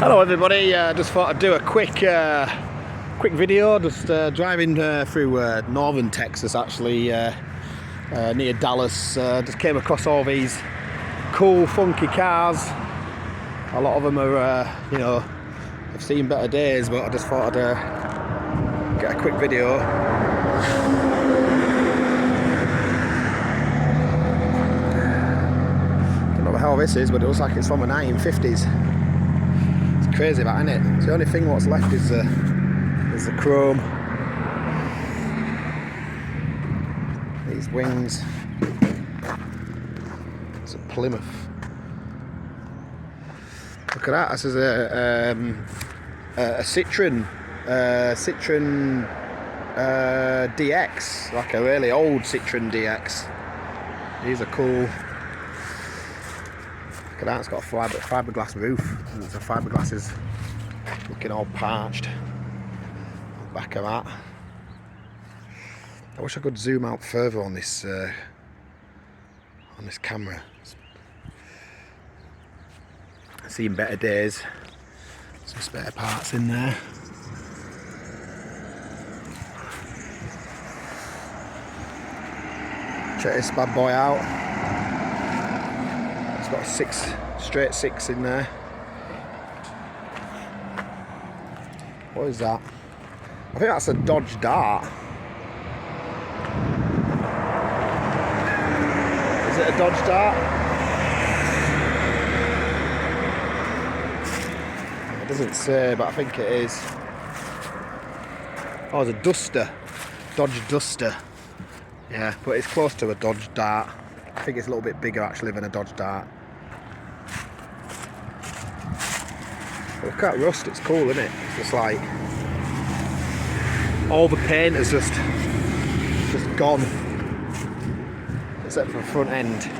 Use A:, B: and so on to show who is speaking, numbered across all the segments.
A: Hello everybody, just thought I'd do a quick video, just driving through northern Texas actually, near Dallas. Just came across all these cool funky cars. A lot of them are, I've seen better days, but I just thought I'd get a quick video. Don't know what the hell this is, but it looks like it's from the 1950s. Crazy that, isn't it? The only thing what's left is the chrome. These wings. It's a Plymouth. Look at that. This is a Citroen DX, like a really old Citroen DX. These are cool. Look at that, it's got a fiberglass roof. The fiberglass is looking all parched. Back of that. I wish I could zoom out further on this camera. I've seen better days. Some spare parts in there. Check this bad boy out. Got a straight six in there. What is that? I think that's a Dodge Dart. Is it a Dodge Dart? It doesn't say, but I think it is. Oh, it's a Duster. Dodge Duster. Yeah, but it's close to a Dodge Dart. I think it's a little bit bigger actually than a Dodge Dart. Look at rust, it's cool, isn't it? It's just like all the paint is just gone, except for the front end.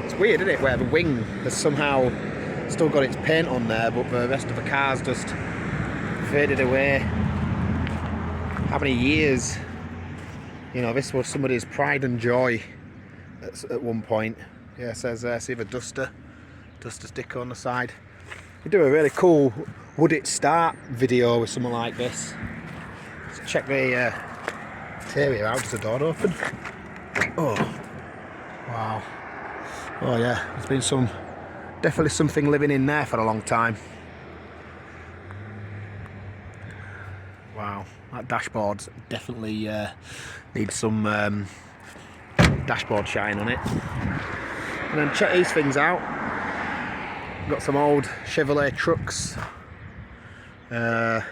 A: It's weird, isn't it, where the wing has somehow still got its paint on there, but the rest of the car's just faded away. How many years? This was somebody's pride and joy at one point. Yeah, it says see the Duster sticker on the side. You do a really cool would it start video with something like this. Let's check the interior out. Does the door open? Oh, wow. Oh yeah, there's been definitely something living in there for a long time. Wow, that dashboard's definitely needs some dashboard shine on it. And then check these things out. Got some old Chevrolet trucks. Don't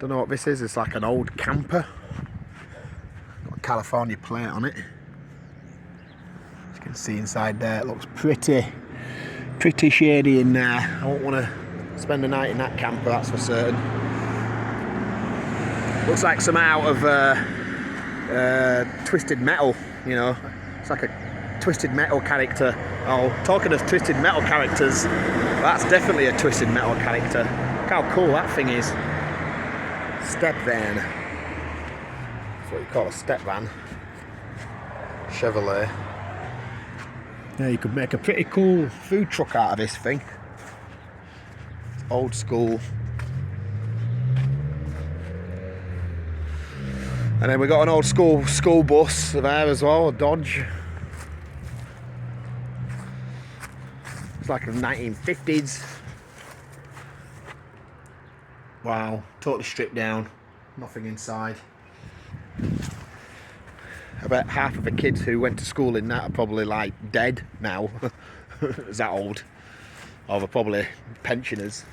A: know what this is. It's like an old camper. Got a California plate on it. As you can see inside there, it looks pretty shady in there. I won't want to spend the night in that camper, that's for certain. Looks like some out of Twisted Metal. It's like a Twisted Metal character. Oh, talking of Twisted Metal characters, that's definitely a Twisted Metal character. Look how cool that thing is. Step van. That's what you call a step van. Chevrolet. Yeah, you could make a pretty cool food truck out of this thing. It's old school. And then we got an old school bus there as well, a Dodge. Like the 1950s. Wow, totally stripped down, nothing inside. I bet half of the kids who went to school in that are probably like dead now. Is that old? Or they're probably pensioners.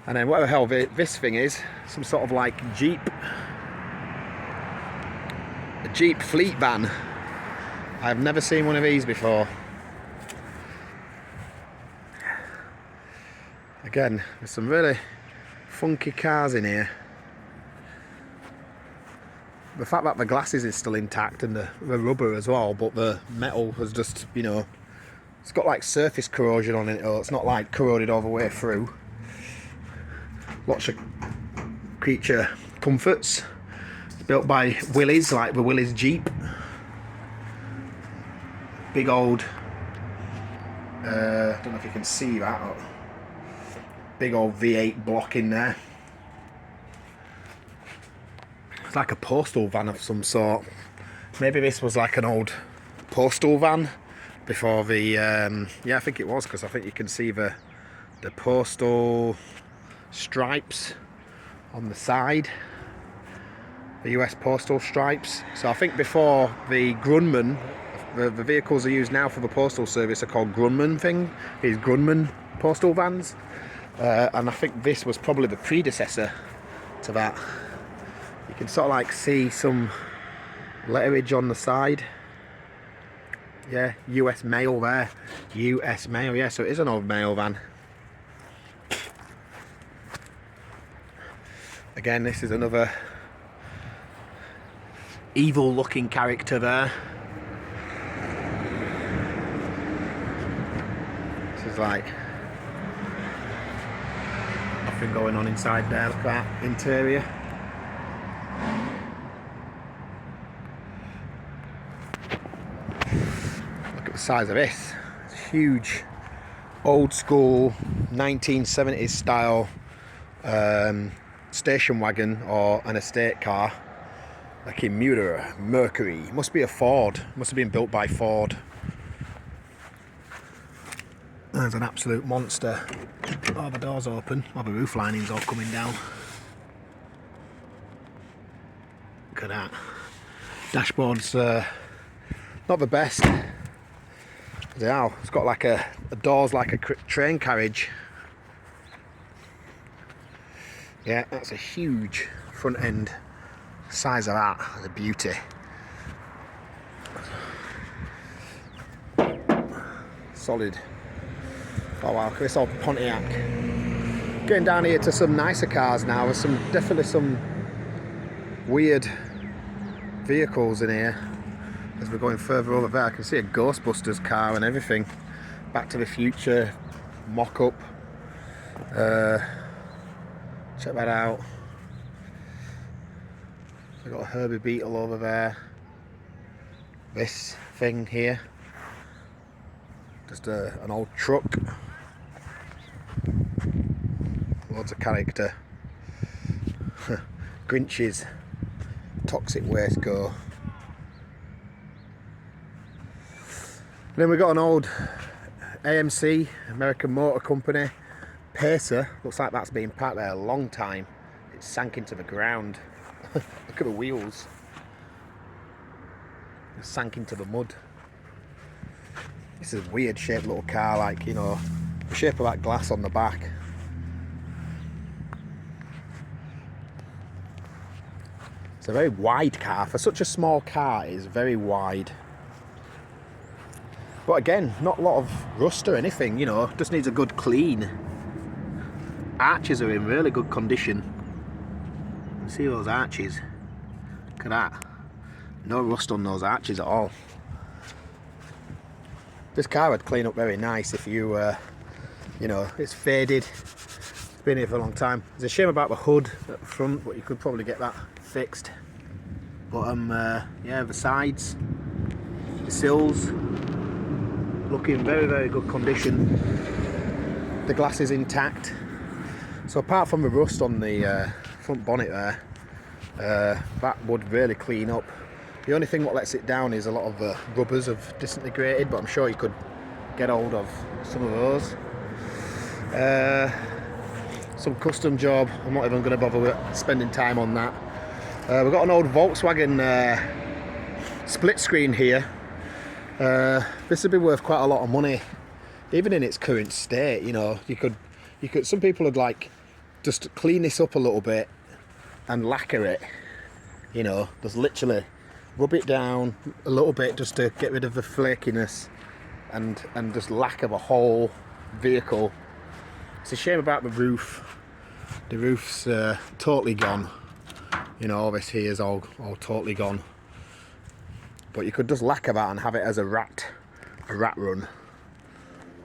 A: And then what the hell this thing is, some sort of like Jeep. A Jeep fleet van. I've never seen one of these before. Again, there's some really funky cars in here. The fact that the glasses is still intact and the rubber as well, but the metal has just, it's got like surface corrosion on it, or it's not like corroded all the way through. Lots of creature comforts. It's built by Willys, like the Willys Jeep. Big old, I don't know if you can see that. big old V8 block in there. It's like a postal van of some sort. Maybe this was like an old postal van before the yeah, I think it was, because I think you can see the postal stripes on the side, the US postal stripes. So I think before the Grumman, the vehicles are used now for the postal service are called Grumman these Grumman postal vans, and I think this was probably the predecessor to that. You can sort of like see some letterage on the side. Yeah, US mail there. US mail, yeah, so it is an old mail van. Again, this is another evil looking character there. This is like nothing going on inside there. Look at that interior. Look at the size of this. It's huge, old school 1970s style station wagon or an estate car, like in Muir, Mercury. Must be a Ford, must have been built by Ford. There's an absolute monster. Oh, the door's open, oh, the roof lining's all coming down. Look at that. Dashboard's not the best. Yeah, it's got like a doors like a train carriage. Yeah, that's a huge front end. Size of that, the beauty. Solid. Oh wow, this old Pontiac. Getting down here to some nicer cars now. There's definitely some weird vehicles in here. As we're going further over there, I can see a Ghostbusters car and everything. Back to the Future mock-up. Check that out. We've got a Herbie Beetle over there. This thing here. Just an old truck. Loads of character. Grinch's Toxic Waste Go. And then we've got an old AMC, American Motor Company, Pacer. Looks like that's been parked there a long time. It sank into the ground. Look at the wheels. It sank into the mud. This is a weird shaped little car, like, you know, the shape of that glass on the back. It's a very wide car. For such a small car, it is very wide. But again, not a lot of rust or anything, you know, just needs a good clean. Arches are in really good condition. See those arches? Look at that. No rust on those arches at all. This car would clean up very nice if you, you know, it's faded. It's been here for a long time. There's a shame about the hood at the front, but you could probably get that fixed. But yeah, the sides, the sills, look in very, very good condition. The glass is intact. So apart from the rust on the front bonnet there, that would really clean up. The only thing what lets it down is a lot of the rubbers have disintegrated, but I'm sure you could get hold of some of those. Some custom job, I'm not even going to bother with spending time on that. We've got an old Volkswagen split screen here. This would be worth quite a lot of money, even in its current state. You know, you could. Some people would like just clean this up a little bit and lacquer it. You know, just literally rub it down a little bit just to get rid of the flakiness, and just lacquer the whole vehicle. It's a shame about the roof. The roof's totally gone. You know, all this here is all totally gone. But you could just lacquer that and have it as a rat run.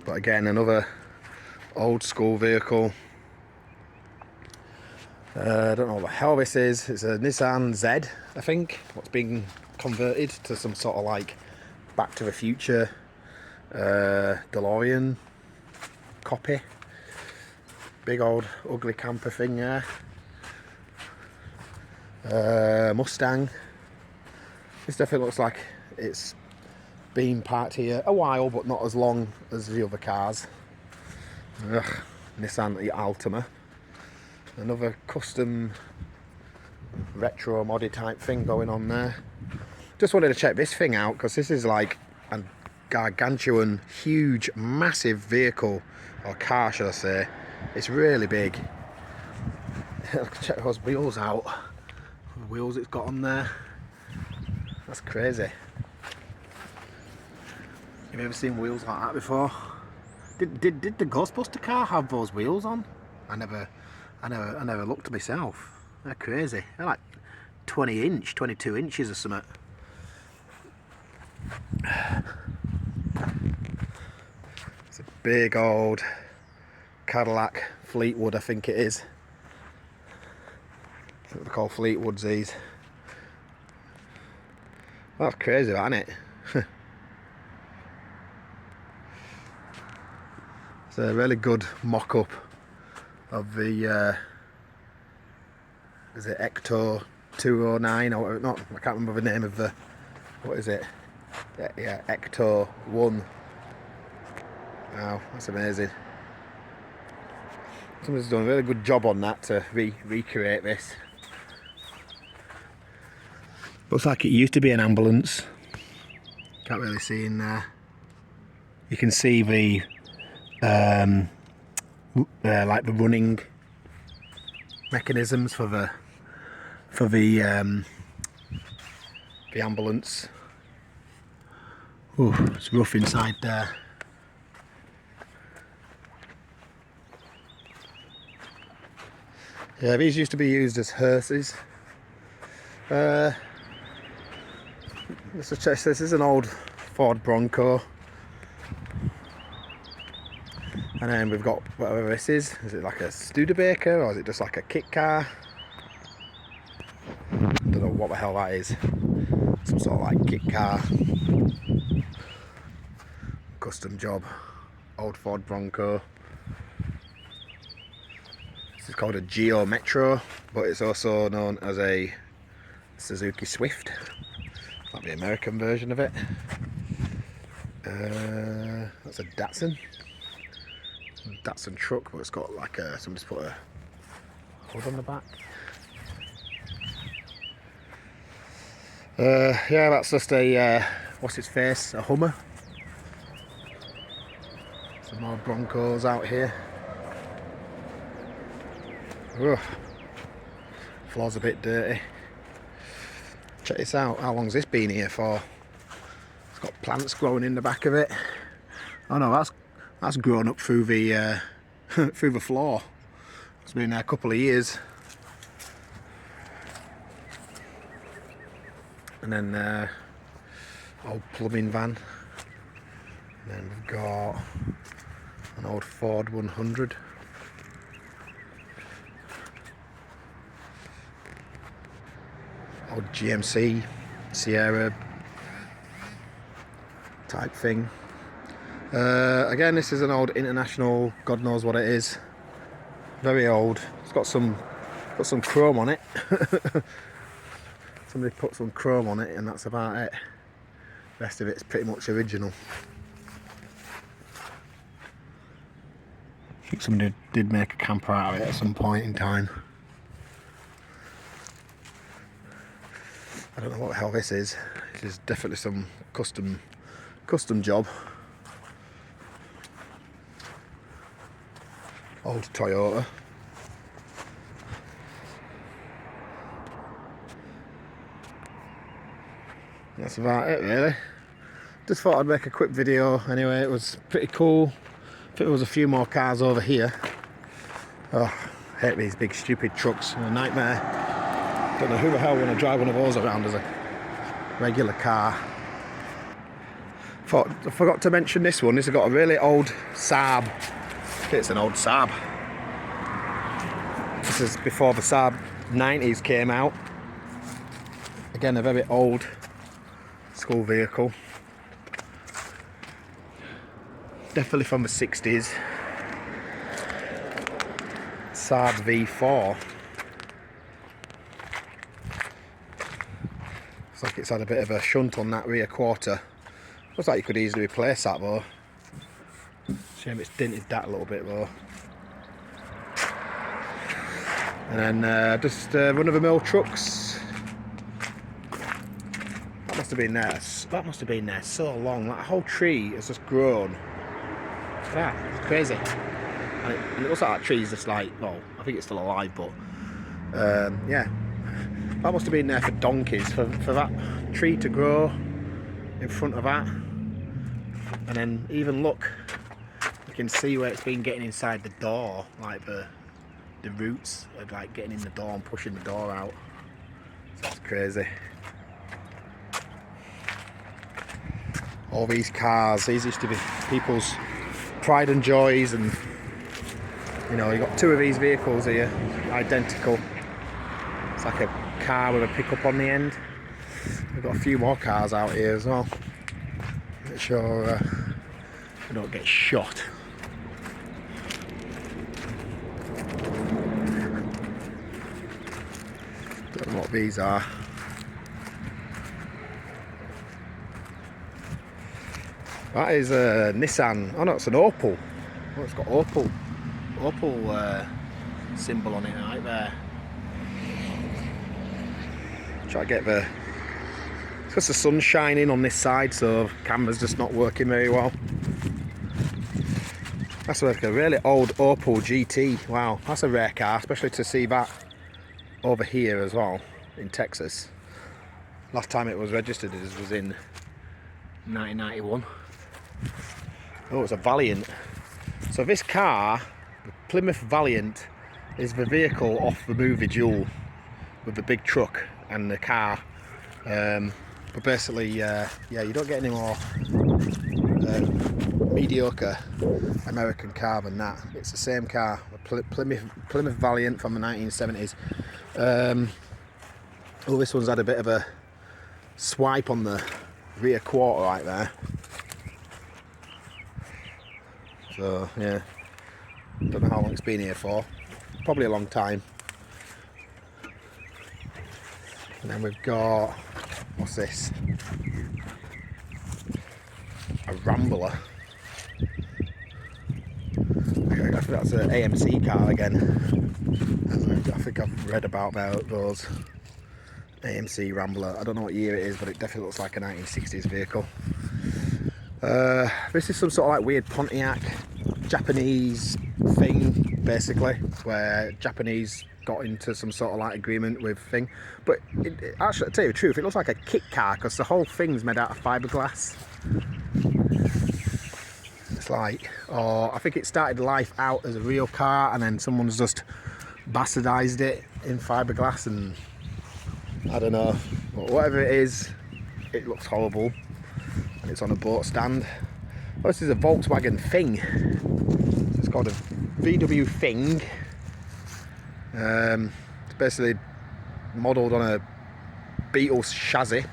A: But again, another old school vehicle. I don't know what the hell this is. It's a Nissan Z, I think. What's being converted to some sort of like Back to the Future DeLorean copy. big old ugly camper thing there. Mustang. This definitely looks like it's been parked here a while, but not as long as the other cars. Ugh, Nissan Altima. Another custom retro modded type thing going on there. Just wanted to check this thing out because this is like a gargantuan, huge, massive vehicle, or car should I say. It's really big. Check those wheels out. The wheels it's got on there. That's crazy. Have you ever seen wheels like that before? Did the Ghostbuster car have those wheels on? I never looked myself. They're crazy. They're like 22 inches or something. It's a big old Cadillac Fleetwood, I think it is. I think they're called Fleetwoods, these. That's crazy, that, isn't it? It's a really good mock-up of the is it Ecto 209 or not? I can't remember the name of the, what is it? Yeah, Ecto 1. Wow, that's amazing. Someone's done a really good job on that to recreate this. Looks like it used to be an ambulance. Can't really see in there. You can see the like the running mechanisms for the ambulance. Oh, it's rough inside there. Yeah, these used to be used as hearses. This is an old Ford Bronco. And then we've got whatever this is. Is it like a Studebaker or is it just like a kit car? I don't know what the hell that is. Some sort of like kit car. Custom job. Old Ford Bronco. This is called a Geo Metro, but it's also known as a Suzuki Swift. Like the American version of it. That's a Datsun. Datsun truck, but it's got like a, somebody's put a hood on the back. Yeah, that's just a what's its face, a Hummer. Some more Broncos out here. Ugh. Floor's a bit dirty. Check this out. How long's this been here for? It's got plants growing in the back of it. Oh no, that's grown up through the through the floor. It's been there a couple of years. And then old plumbing van. And then we've got an old Ford 100. Old GMC Sierra type thing. Again, this is an old International, God knows what it is. Very old. It's got some chrome on it. Somebody put some chrome on it and that's about it. The rest of it's pretty much original. I think somebody did make a camper out of it at some point in time. I don't know what the hell this is. This is definitely some custom job. Old Toyota. That's about it really. Just thought I'd make a quick video anyway. It was pretty cool. I think there was a few more cars over here. Oh, I hate these big stupid trucks. A nightmare. Don't know who the hell want to drive one of those around as a regular car. I forgot to mention this one. This has got a really old Saab. I think it's an old Saab. This is before the Saab 90s came out. Again, a very old school vehicle. Definitely from the 60s. Saab V4. Looks like it's had a bit of a shunt on that rear quarter. Looks like you could easily replace that though. Shame it's dented that a little bit though. And then just run-of-the-mill trucks. That must have been there. That must have been there so long. That whole tree has just grown. Look at that. It's crazy. And it looks like that tree's just like, well, I think it's still alive, but yeah. That must have been there for donkeys, for that tree to grow in front of that. And then even look, you can see where it's been getting inside the door, like the roots are like getting in the door and pushing the door out. That's crazy. All these cars, these used to be people's pride and joys, and you know, you got two of these vehicles here, identical. It's like a car with a pickup on the end. We've got a few more cars out here as well. Make sure we don't get shot. Don't know what these are. That is a Nissan. Oh no, it's an Opel. Oh, it's got Opel symbol on it right there. Try to get the... It's because the sun's shining on this side, so the camera's just not working very well. That's like a really old Opel GT. Wow, that's a rare car, especially to see that over here as well, in Texas. Last time it was registered was in 1991. Oh, it's a Valiant. So this car, the Plymouth Valiant, is the vehicle off the movie Duel, with the big truck and the car. But basically, yeah, you don't get any more mediocre American car than that. It's the same car, the Plymouth Valiant from the 1970s. Oh, this one's had a bit of a swipe on the rear quarter right there. So yeah, don't know how long it's been here for. Probably a long time. And then we've got, what's this? A Rambler. I think that's an AMC car again. I think I've read about those. AMC Rambler. I don't know what year it is, but it definitely looks like a 1960s vehicle. This is some sort of like weird Pontiac Japanese thing, basically, where Japanese got into some sort of like agreement with thing. But actually, to tell you the truth, it looks like a kit car because the whole thing's made out of fiberglass. It's like, or I think it started life out as a real car, and then someone's just bastardized it in fiberglass, and I don't know, but whatever it is, it looks horrible, and it's on a boat stand. Well, this is a Volkswagen Thing. So it's called a VW Thing. It's basically modelled on a Beetle chassis.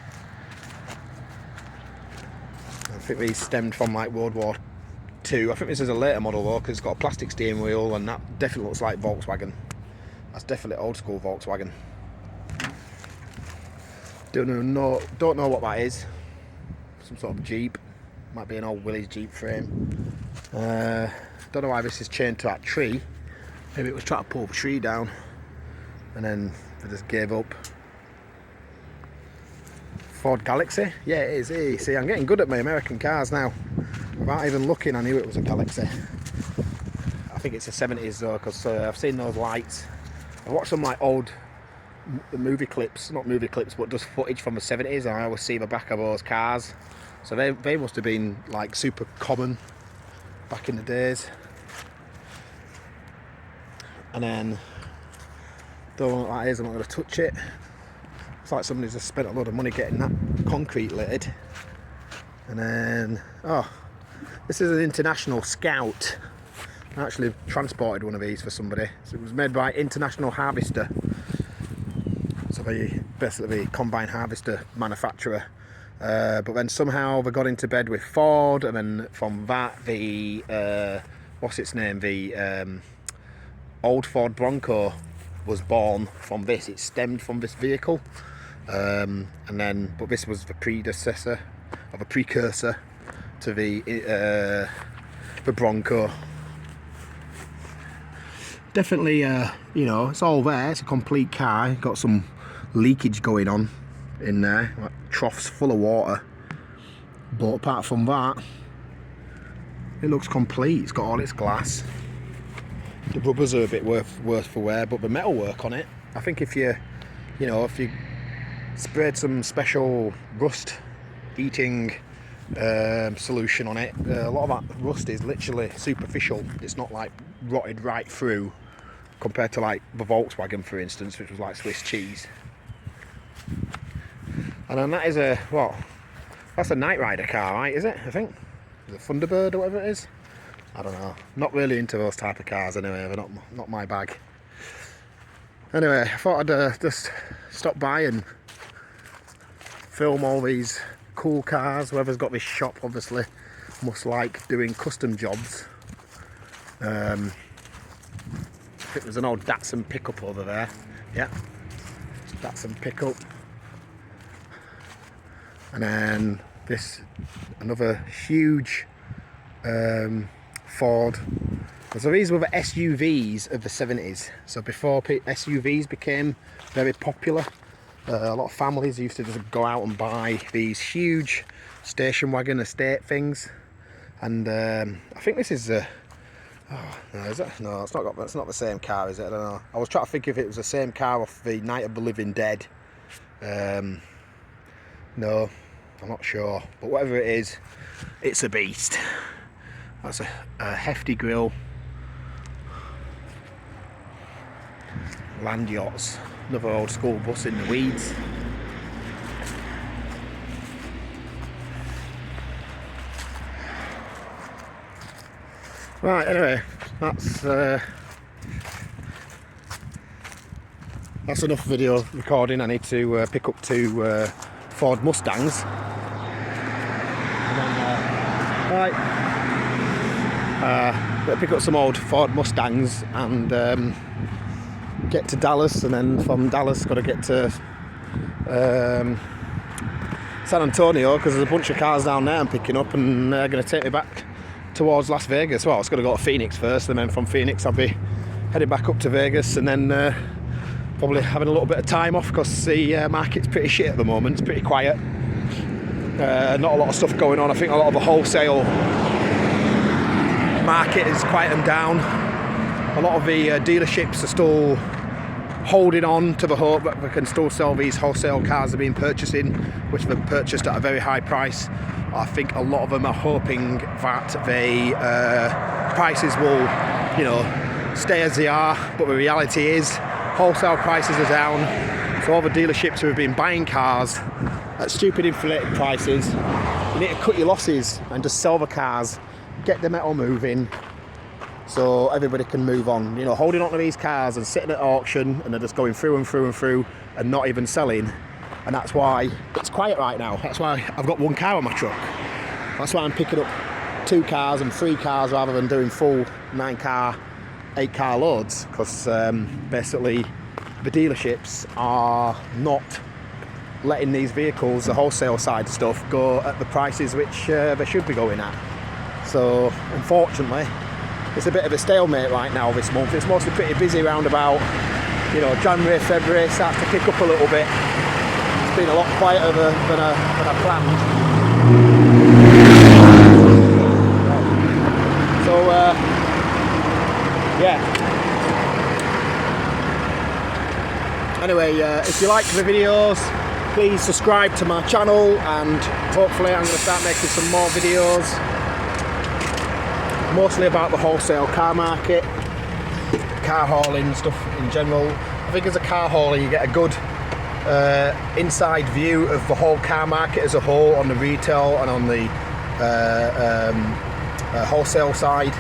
A: I think these stemmed from like World War II. I think this is a later model though, because it's got a plastic steering wheel, and that definitely looks like Volkswagen. That's definitely old school Volkswagen. Don't know what that is. Some sort of Jeep. Might be an old Willys Jeep frame. Don't know why this is chained to that tree. Maybe it was trying to pull the tree down, and then they just gave up. Ford Galaxy? Yeah, it is. Hey, see, I'm getting good at my American cars now. Without even looking, I knew it was a Galaxy. I think it's the 70s though, because I've seen those lights. I've watched some like old movie clips, not movie clips, but just footage from the 70s, and I always see the back of those cars. So they must have been like super common back in the days. And then, don't know what that is, I'm not going to touch it. It's like somebody's just spent a lot of money getting that concrete laid. And then, oh, this is an International Scout. I actually transported one of these for somebody. So it was made by International Harvester. So they basically combine harvester manufacturer. But then somehow they got into bed with Ford, and then from that the what's its name, the old Ford Bronco was born from this. It stemmed from this vehicle, but this was the precursor to the Bronco. Definitely, you know, it's all there. It's a complete car. Got some leakage going on in there, like troughs full of water. But apart from that, it looks complete. It's got all its glass. The rubbers are a bit worse for wear, but the metalwork on it, I think if you sprayed some special rust eating solution on it, a lot of that rust is literally superficial. It's not like rotted right through, compared to like the Volkswagen, for instance, which was like Swiss cheese. And then that is that's a Knight Rider car, right? Is it? I think the Thunderbird or whatever it is. I don't know. Not really into those type of cars anyway. They're not my bag. Anyway, I thought I'd just stop by and film all these cool cars. Whoever's got this shop obviously must like doing custom jobs. I think there's an old Datsun pickup over there. Yeah, Datsun pickup. And then another huge Ford. So these were the SUVs of the 70s. So before SUVs became very popular, a lot of families used to just go out and buy these huge station wagon estate things. And I think this is is it? No, it's not the same car, is it? I don't know. I was trying to think if it was the same car off the Night of the Living Dead. No, I'm not sure. But whatever it is, it's a beast. That's a hefty grille. Land yachts. Another old school bus in the weeds. Right, anyway, that's enough video recording. I need to pick up two Ford Mustangs. Better pick up some old Ford Mustangs and get to Dallas, and then from Dallas got to get to San Antonio, because there's a bunch of cars down there I'm picking up, and they're going to take me back towards Las Vegas. Well, I was going to go to Phoenix first, and then from Phoenix I'll be heading back up to Vegas, and then probably having a little bit of time off, because the market's pretty shit at the moment. It's pretty quiet. Not a lot of stuff going on. I think a lot of the wholesale market is quieting down. A lot of the dealerships are still holding on to the hope that they can still sell these wholesale cars they've been purchasing, which they've purchased at a very high price. I think a lot of them are hoping that the prices will, you know, stay as they are, but the reality is wholesale prices are down. So all the dealerships who have been buying cars at stupid inflated prices, you need to cut your losses and just sell the cars, get the metal moving, so everybody can move on. You know, holding on to these cars and sitting at auction, and they're just going through and through and through and not even selling. And that's why it's quiet right now. That's why I've got one car on my truck. That's why I'm picking up 2 cars and 3 cars rather than doing full 9-car, 8-car loads, because basically the dealerships are not letting these vehicles, the wholesale side stuff, go at the prices which they should be going at. So unfortunately, it's a bit of a stalemate right now this month. It's mostly pretty busy round about, you know, January, February starts to pick up a little bit. It's been a lot quieter than I planned. So yeah. Anyway, if you like the videos, please subscribe to my channel, and hopefully I'm going to start making some more videos, mostly about the wholesale car market, car hauling stuff in general. I think as a car hauler you get a good inside view of the whole car market as a whole, on the retail and on the wholesale side.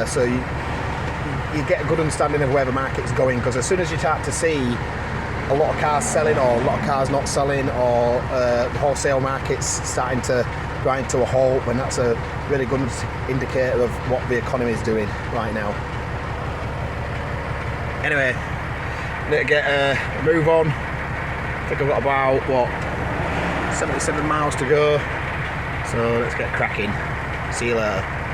A: So you get a good understanding of where the market's going, because as soon as you start to see a lot of cars selling or a lot of cars not selling, or the wholesale market's starting to grind to a halt, then that's a really good indicator of what the economy is doing right now. Anyway, need to get a move on. I think I've got about, what, 77 miles to go. So let's get cracking. See you later.